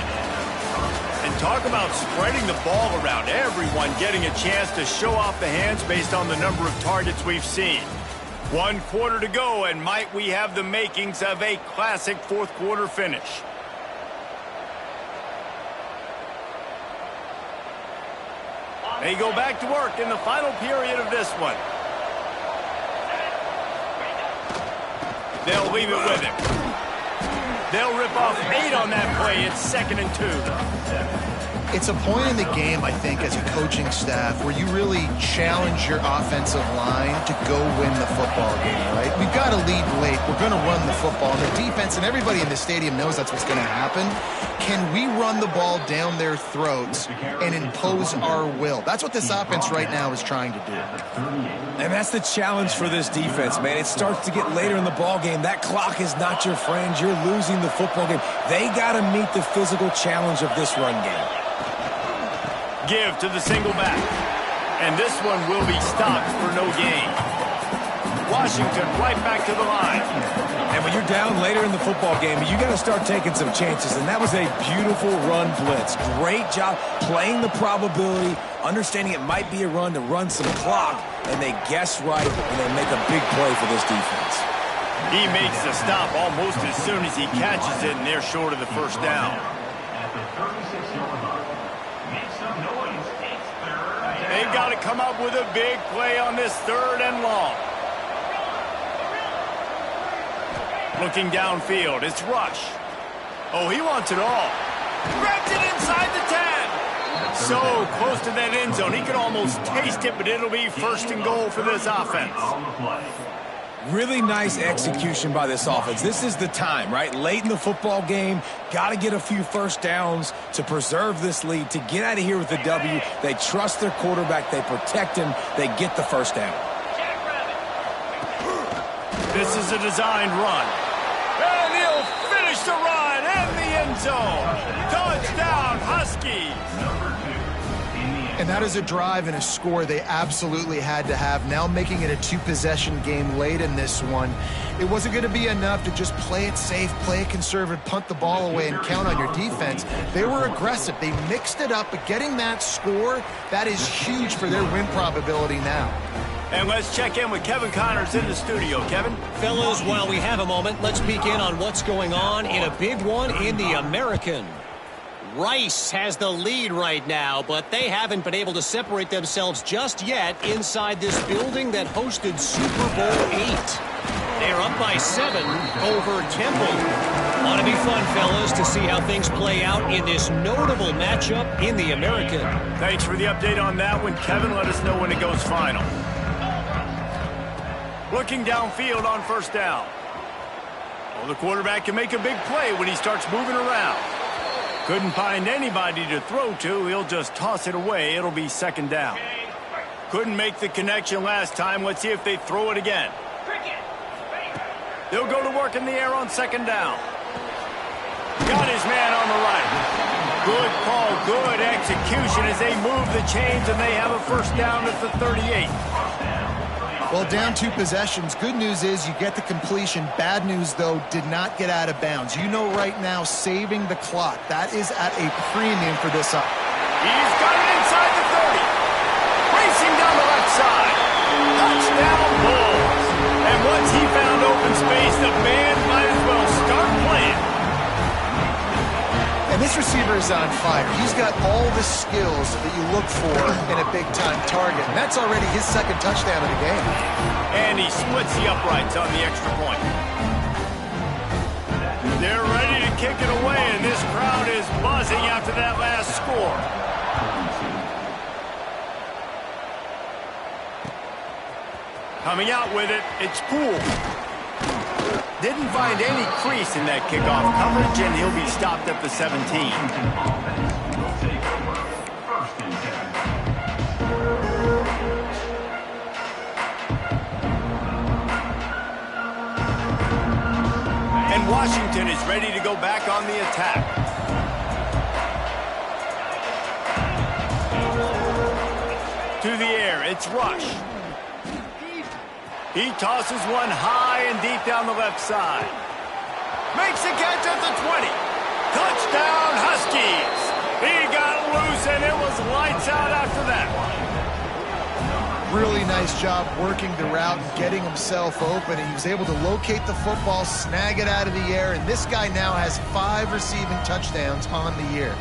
And talk about spreading the ball around. Everyone getting a chance to show off the hands based on the number of targets we've seen. 1 quarter to go, and might we have the makings of a classic 4th quarter finish. They go back to work in the final period of this one. They'll leave it with him. They'll rip off 8 on that play. It's 2nd and 2. It's a point in the game, I think, as a coaching staff where you really challenge your offensive line to go win the football game, right? We've got to lead late. We're going to run the football. And the defense and everybody in the stadium knows that's what's going to happen. Can we run the ball down their throats and impose our will? That's what this offense right now is trying to do. And that's the challenge for this defense, man. It starts to get later in the ball game. That clock is not your friend. You're losing the football game. They got to meet the physical challenge of this run game. Give to the single back. And this one will be stopped for no gain. Washington right back to the line. And when you're down later in the football game, you got to start taking some chances. And that was a beautiful run blitz. Great job playing the probability, understanding it might be a run to run some clock. And they guess right, and they make a big play for this defense. He makes the stop almost as soon as he catches it, and they're short of the first down. They've got to come up with a big play on this 3rd and long. Looking downfield, it's Rush. Oh, he wants it all. Grabs it inside the 10. So close to that end zone, he could almost taste it, but it'll be 1st and goal for this offense. Really nice execution by this offense. This is the time, right? Late in the football game, got to get a few first downs to preserve this lead, to get out of here with the W. They trust their quarterback. They protect him. They get the first down. This is a designed run. And he'll finish the run in the end zone. Touchdown, Huskies. And that is a drive and a score they absolutely had to have. Now making it a 2-possession game late in this one. It wasn't going to be enough to just play it safe, play it conservative, punt the ball away, and count on your defense. They were aggressive. They mixed it up, but getting that score, that is huge for their win probability now. And let's check in with Kevin Connors in the studio. Kevin? Fellas, while we have a moment, let's peek in on what's going on in a big one in the American. Rice has the lead right now, but they haven't been able to separate themselves just yet inside this building that hosted Super Bowl 8. They're up by 7 over Temple. Ought to be fun, fellas, to see how things play out in this notable matchup in the American. Thanks for the update on that one, Kevin. Let us know when it goes final. Looking downfield on 1st down. Well, the quarterback can make a big play when he starts moving around. Couldn't find anybody to throw to. He'll just toss it away. It'll be 2nd down. Couldn't make the connection last time. Let's see if they throw it again. They'll go to work in the air on 2nd down. Got his man on the right. Good call, good execution as they move the chains, and they have a 1st down at the 38. Well, down 2 possessions. Good news is you get the completion. Bad news, though, did not get out of bounds. You know right now, saving the clock. That is at a premium for this up. He's got it inside the 30. Racing down the left side. Touchdown, Bulls. And once he found open space, the band might as well start playing. And this receiver is on fire. He's got all the skills that you look for in a big-time target. And that's already his 2nd touchdown of the game. And he splits the uprights on the extra point. They're ready to kick it away, and this crowd is buzzing after that last score. Coming out with it, it's Poole. Didn't find any crease in that kickoff coverage, and he'll be stopped at the 17. And Washington is ready to go back on the attack. To the air, it's Rush. He tosses one high and deep down the left side. Makes a catch at the 20. Touchdown, Huskies. He got loose, and it was lights out after that. Really nice job working the route and getting himself open. And he was able to locate the football, snag it out of the air, and this guy now has 5 receiving touchdowns on the year.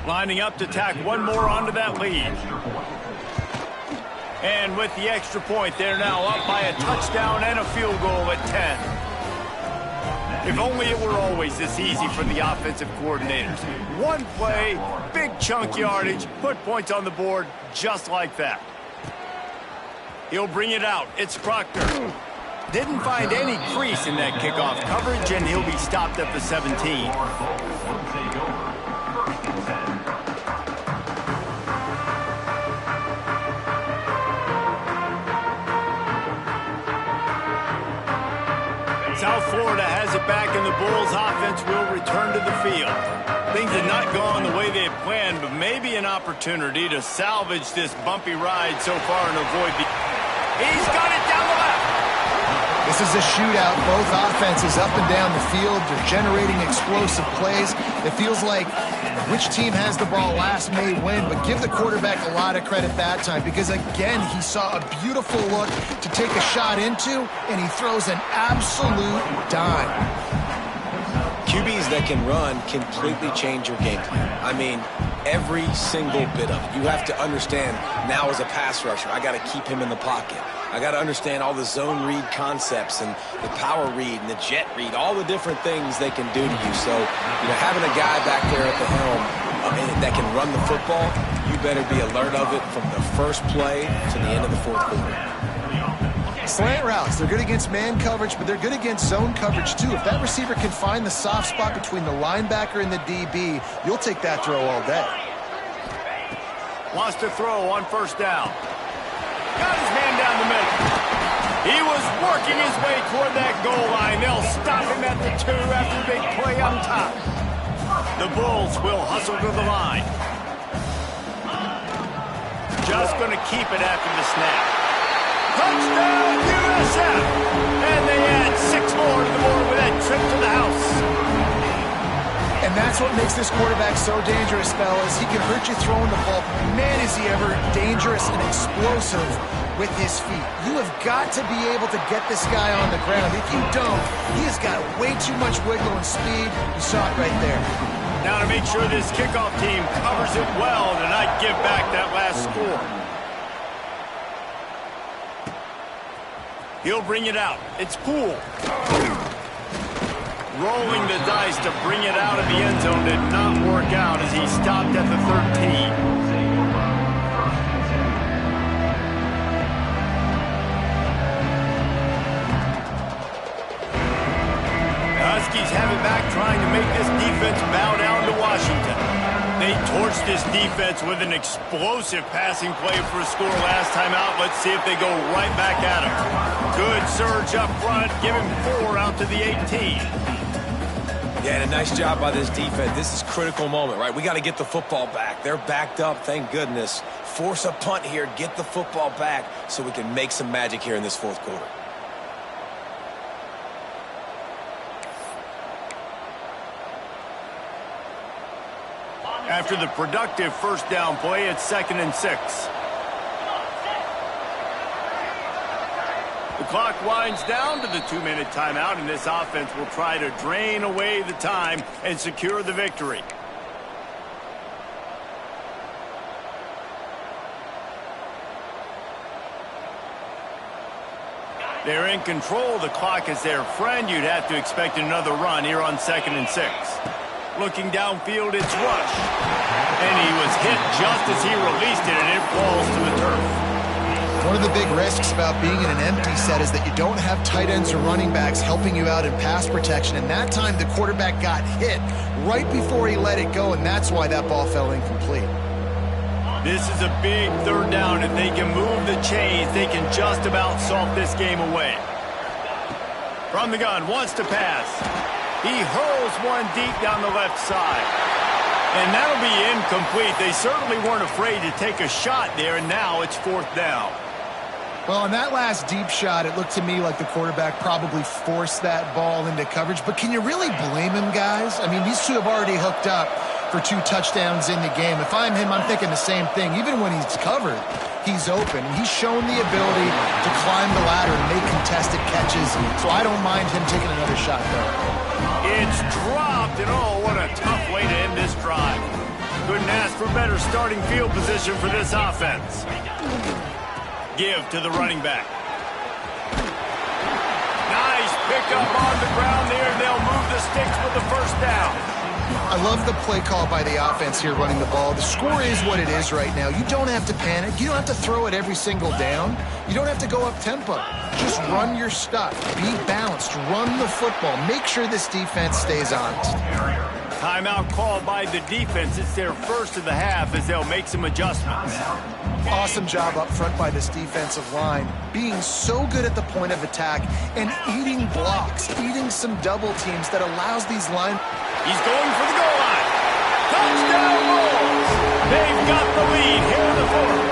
Lining up to tack one more onto that lead. And with the extra point, they're now up by a touchdown and a field goal at 10. If only it were always this easy for the offensive coordinators. One play, big chunk yardage, put points on the board just like that. He'll bring it out. It's Proctor. Didn't find any crease in that kickoff coverage, and he'll be stopped at the 17. South Florida has it back, and the Bulls offense will return to the field. Things have not gone the way they had planned, but maybe an opportunity to salvage this bumpy ride so far and avoid the... He's got it down the left. This is a shootout. Both offenses up and down the field. They're generating explosive plays. It feels like which team has the ball last may win, but give the quarterback a lot of credit that time because, again, he saw a beautiful look to take a shot into, and he throws an absolute dime. QBs that can run completely change your game plan. I mean, every single bit of it. You have to understand now as a pass rusher, I got to keep him in the pocket. I got to understand all the zone read concepts and the power read and the jet read, all the different things they can do to you. So, having a guy back there at the helm that can run the football, you better be alert of it from the first play to the end of the fourth quarter. Slant routes, they're good against man coverage, but they're good against zone coverage too. If that receiver can find the soft spot between the linebacker and the DB, you'll take that throw all day. Wants to throw on first down. Got his man down the middle. He was working his way toward that goal line. They'll stop him at the 2 after a big play on top. The Bulls will hustle to the line. Just going to keep it after the snap. Touchdown, USF! And they add 6 more to the board with that trip to the house. And that's what makes this quarterback so dangerous, fellas. He can hurt you throwing the ball. Man, is he ever dangerous and explosive with his feet. You have got to be able to get this guy on the ground. If you don't, he has got way too much wiggle and speed. You saw it right there. Now to make sure this kickoff team covers it well to not give back that last score. He'll bring it out. It's Poole. Rolling the dice to bring it out of the end zone did not work out as he stopped at the 13. The Huskies have it back, trying to make this defense bow down to Washington. They torched this defense with an explosive passing play for a score last time out. Let's see if they go right back at him. Good surge up front, give him 4 out to the 18. Yeah, and a nice job by this defense. This is a critical moment, right? We got to get the football back. They're backed up, thank goodness. Force a punt here, get the football back so we can make some magic here in this fourth quarter. After the productive first down play, it's 2nd and 6. The clock winds down to the 2-minute timeout, and this offense will try to drain away the time and secure the victory. They're in control. The clock is their friend. You'd have to expect another run here on 2nd and 6. Looking downfield, it's Rush. And he was hit just as he released it, and it falls to the turf. One of the big risks about being in an empty set is that you don't have tight ends or running backs helping you out in pass protection. And that time, the quarterback got hit right before he let it go, and that's why that ball fell incomplete. This is a big 3rd down. If they can move the chains, they can just about solve this game away. From the gun, wants to pass. He hurls one deep down the left side. And that'll be incomplete. They certainly weren't afraid to take a shot there, and now it's 4th down. Well, on that last deep shot, it looked to me like the quarterback probably forced that ball into coverage. But can you really blame him, guys? I mean, these two have already hooked up for 2 touchdowns in the game. If I'm him, I'm thinking the same thing. Even when he's covered, he's open. He's shown the ability to climb the ladder and make contested catches. So I don't mind him taking another shot there. It's dropped, and oh, what a tough way to end this drive. Couldn't ask for better starting field position for this offense. Give to the running back. Nice pickup on the ground there. the first down. I love the play call by the offense here running the ball. The score is what it is right now. You don't have to panic. You don't have to throw it every single down. You don't have to go up tempo. Just run your stuff. Be balanced. Run the football. Make sure this defense stays honest. Timeout called by the defense. It's their first of the half as they'll make some adjustments. Awesome job up front by this defensive line. Being so good at the point of attack and eating blocks, eating some double teams that allows these line. He's going for the goal line. Touchdown Bulls! They've got the lead here in the fourth.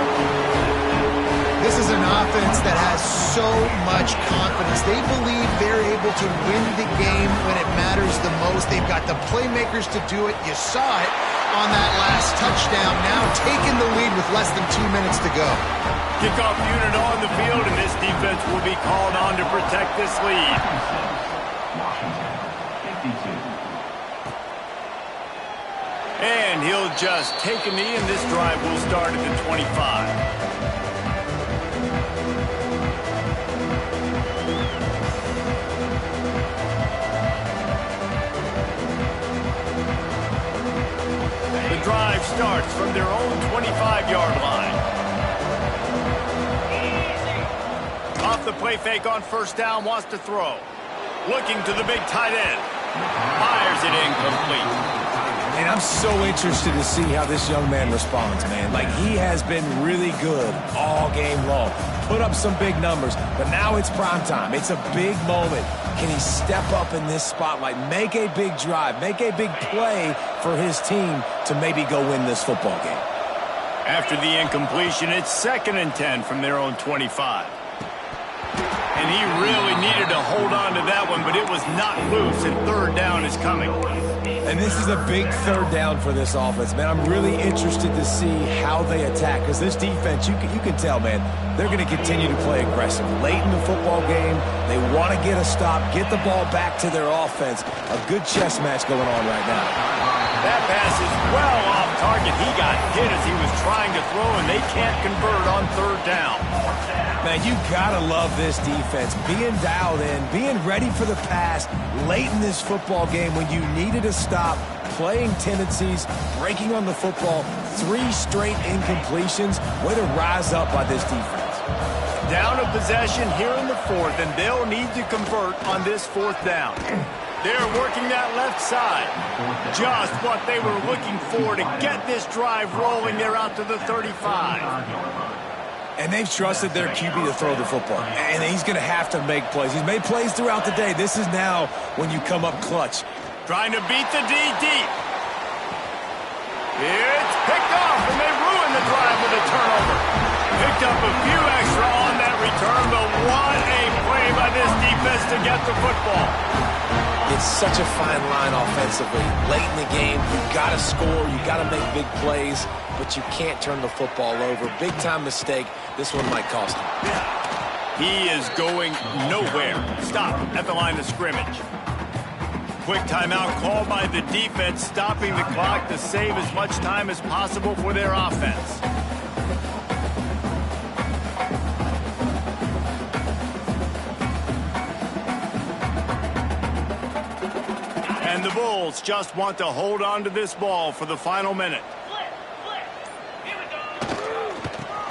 This is an offense that has so much confidence. They believe they're able to win the game when it matters the most. They've got the playmakers to do it. You saw it on that last touchdown. Now taking the lead with less than 2 minutes to go. Kickoff unit on the field, and this defense will be called on to protect this lead. And he'll just take a knee, and this drive will start at the 25. The drive starts from their own 25-yard line. Off the play fake on first down, wants to throw. Looking to the big tight end. Fires it incomplete. And I'm so interested to see how this young man responds, man. Like, he has been really good all game long. Put up some big numbers, but now it's prime time. It's a big moment. Can he step up in this spotlight, make a big drive, make a big play for his team to maybe go win this football game? After the incompletion, it's 2nd and 10 from their own 25. And he really needed to hold on to that one, but it was not loose, and third down is coming. And this is a big third down for this offense, man. I'm really interested to see how they attack, because this defense, you can tell, man, they're going to continue to play aggressive. Late in the football game, they want to get a stop, get the ball back to their offense. A good chess match going on right now. That pass is well off target. He got hit as he was trying to throw, and they can't convert on third down. Man, you gotta love this defense. Being dialed in, being ready for the pass late in this football game when you needed a stop, playing tendencies, breaking on the football, 3 straight incompletions. Way to rise up by this defense. Down a possession here in the fourth, and they'll need to convert on this fourth down. They're working that left side. Just what they were looking for to get this drive rolling. They're out to the 35. And they've trusted their QB to throw the football. And he's going to have to make plays. He's made plays throughout the day. This is now when you come up clutch. Trying to beat the D deep. It's picked off, and they ruin the drive with a turnover. Picked up a few extra on that return, but what a play by this defense to get the football. It's such a fine line offensively. Late in the game, you've got to score, you've got to make big plays, but you can't turn the football over. Big-time mistake. This one might cost him. He is going nowhere. Stop at the line of scrimmage. Quick timeout called by the defense, stopping the clock to save as much time as possible for their offense. And the Bulls just want to hold on to this ball for the final minute.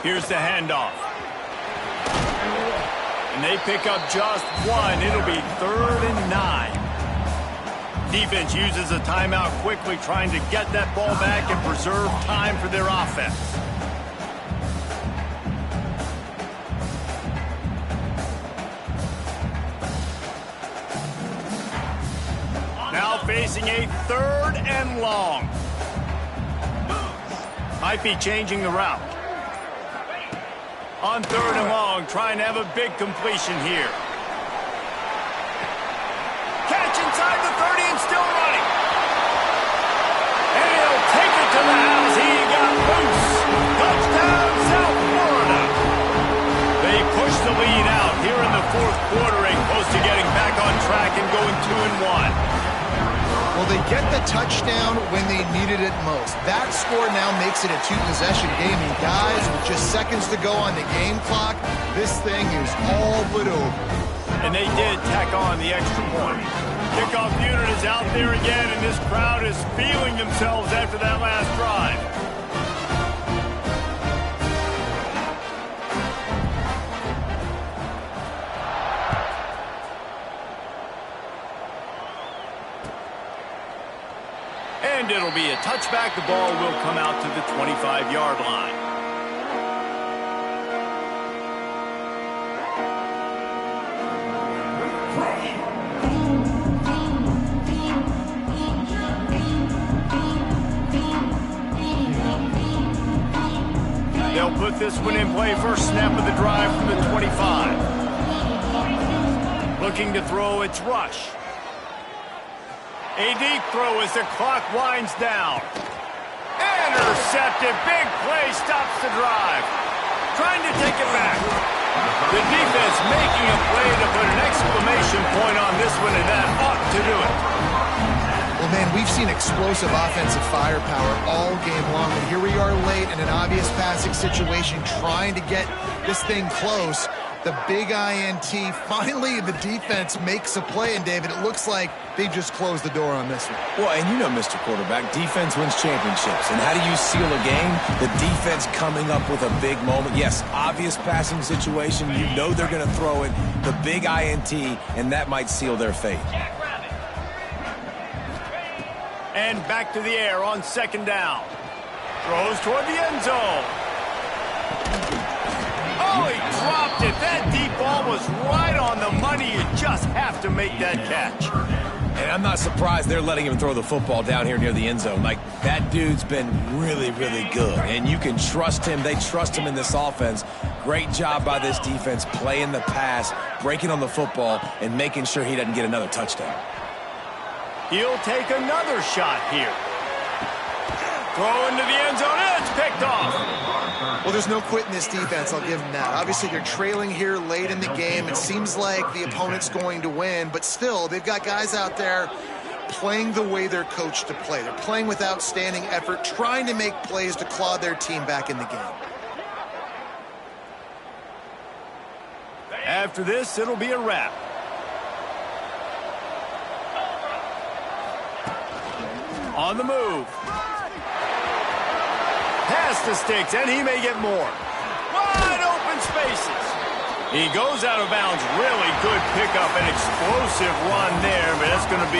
Here's the handoff. And they pick up just one. It'll be 3rd and 9. Defense uses a timeout quickly, trying to get that ball back and preserve time for their offense. Now facing a 3rd and long. Might be changing the route. On 3rd and long, trying to have a big completion here. Catch inside the 30 and still running. And he'll take it to the house. He got loose. Touchdown, South Florida. They push the lead out here in the 4th quarter and close to getting back on track and going 2-1. Well, they get the touchdown when they needed it most. That score now makes it a 2-possession game. And guys, with just seconds to go on the game clock, this thing is all but over. And they did tack on the extra point. Kickoff unit is out there again, and this crowd is feeling themselves after that last drive. And it'll be a touchback. The ball will come out to the 25-yard line. They'll put this one in play. First snap of the drive from the 25. Looking to throw, it's Rush. A deep throw as the clock winds down. Intercepted. Big play stops the drive. Trying to take it back. The defense making a play to put an exclamation point on this one, and that ought to do it. Well, man, we've seen explosive offensive firepower all game long, and here we are late in an obvious passing situation trying to get this thing close. The big INT, finally the defense makes a play, and David, it looks like they just closed the door on this one. Well, and you know, Mr. Quarterback, defense wins championships. And how do you seal a game? The defense coming up with a big moment. Yes, obvious passing situation. You know they're going to throw it. The big INT, and that might seal their fate. And back to the air on second down. Throws toward the end zone. Oh, he dropped it. That deep ball was right on the money. You just have to make that catch. And I'm not surprised they're letting him throw the football down here near the end zone. Like, that dude's been really, really good. And you can trust him. They trust him in this offense. Great job by this defense playing the pass, breaking on the football, and making sure he doesn't get another touchdown. He'll take another shot here. Throw into the end zone, and it's picked off. Well, there's no quitting this defense, I'll give them that. Obviously, they're trailing here late in the game. It seems like the opponent's going to win, but still, they've got guys out there playing the way they're coached to play. They're playing with outstanding effort, trying to make plays to claw their team back in the game. After this, it'll be a wrap. On the move. Past the sticks, and he may get more. Wide open spaces. He goes out of bounds. Really good pickup, an explosive run there, but that's going to be